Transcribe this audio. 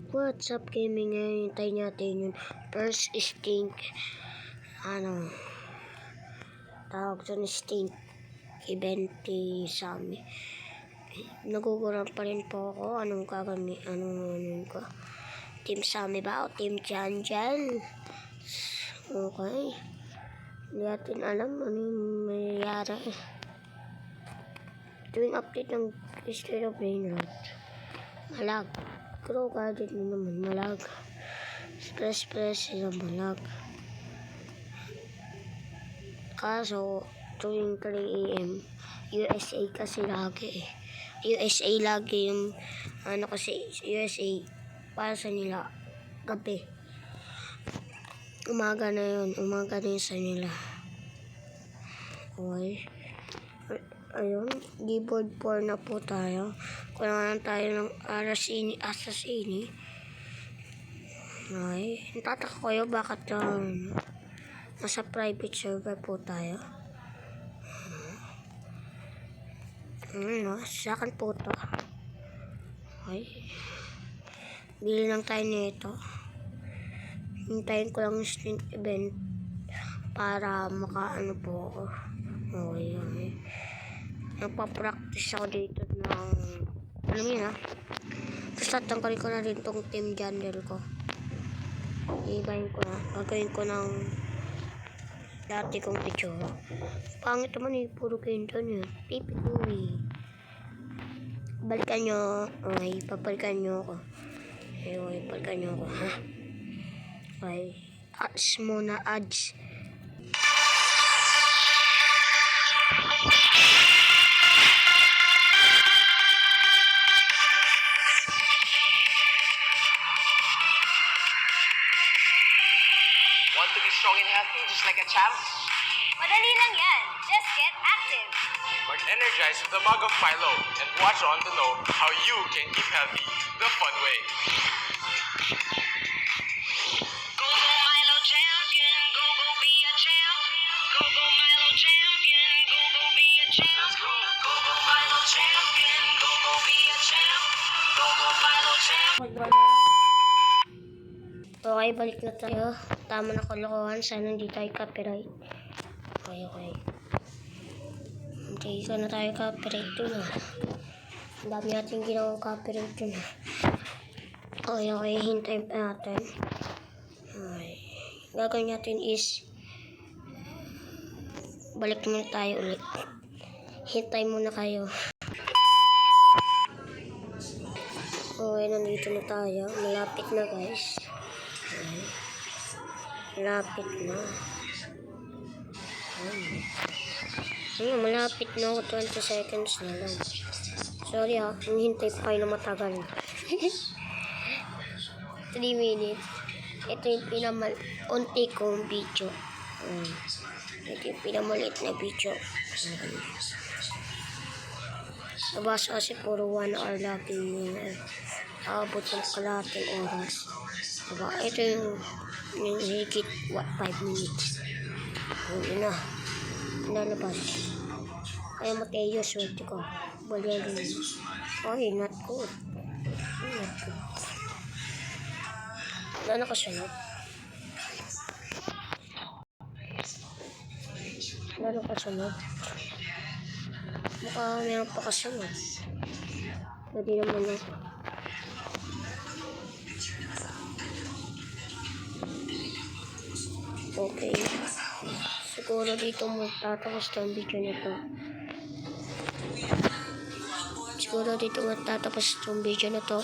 What's up, gaming? Ngayon, hintay natin yung first stink. Tawag doon stink. Eventi sa amin. Naguguran pa rin po ako. Anong ko? Team Sami ba o Team Jan Jan? Okay. Hindi natin alam ano yung mayayari. Tuwing update ng History of Brainrot. Malag. Crow gadget mo naman malag. Press sila malag. Kaso tuwing 3 AM USA kasi lagi USA lagi yung kasi USA para sa nila gabi. Umaga na yun sa nila. Okay. Ayun, keyboard 4 na po tayo. Kailangan tayo ng Assassini. Okay. Natataka kayo bakit nasa private server po tayo. Sa akin po ito. Okay. Bili lang tayo nito. Hintayin ko lang yung stint event para makaano po ako. Okay. Nagpa-practice ako dito ng alam yun basta tanggalin ko na rin tong team jungle ko. Iibahin ko na. Gagawin ko ng dati kong video. Pangit naman puro kinto yun. Pipikuwi. Balikan nyo. Okay, papalikan nyo ako. Okay, balikan nyo ako. Ha? Okay. Ads muna, ads. Want to be strong and healthy just like a champ? Madali lang yan. Just get active. But energize with a mug of Milo and watch on to know how you can keep healthy the fun way. Go Milo champion. Go be a champ. Go Milo champion. Go be a champ. Let's go. Go Milo champion. Go be a champ. Go Milo champion. Okay, balik na tayo. Tama na kalokohan. Sana hindi tayo copyright. Okay. Hindi na tayo copyright dun Ang dami natin ginawang copyright dun Okay, hintayin pa natin. Okay. Gagawin natin is balik muna tayo ulit. Hintay muna kayo. Okay, nandito na tayo. Malapit na guys. Malapit na. Malapit na ako. 20 seconds na lang. Sorry hinihintay pa kayo na matagal. 3 minutes. Ito yung unti kong video. Ito yung pinamaliit na video. Nabasa kasi puro 1 hour lagi yung abot ng kalating oras. Diba? Ito yung higit 5 minutes. Yun na. Lalabas. Kaya Mateo, swerte ko. Balirin. Okay, not good. Wala nakasunod. Mukha mayroon pa kasunod. Pwede naman na. Okay. Siguro dito magtatapos itong video na to.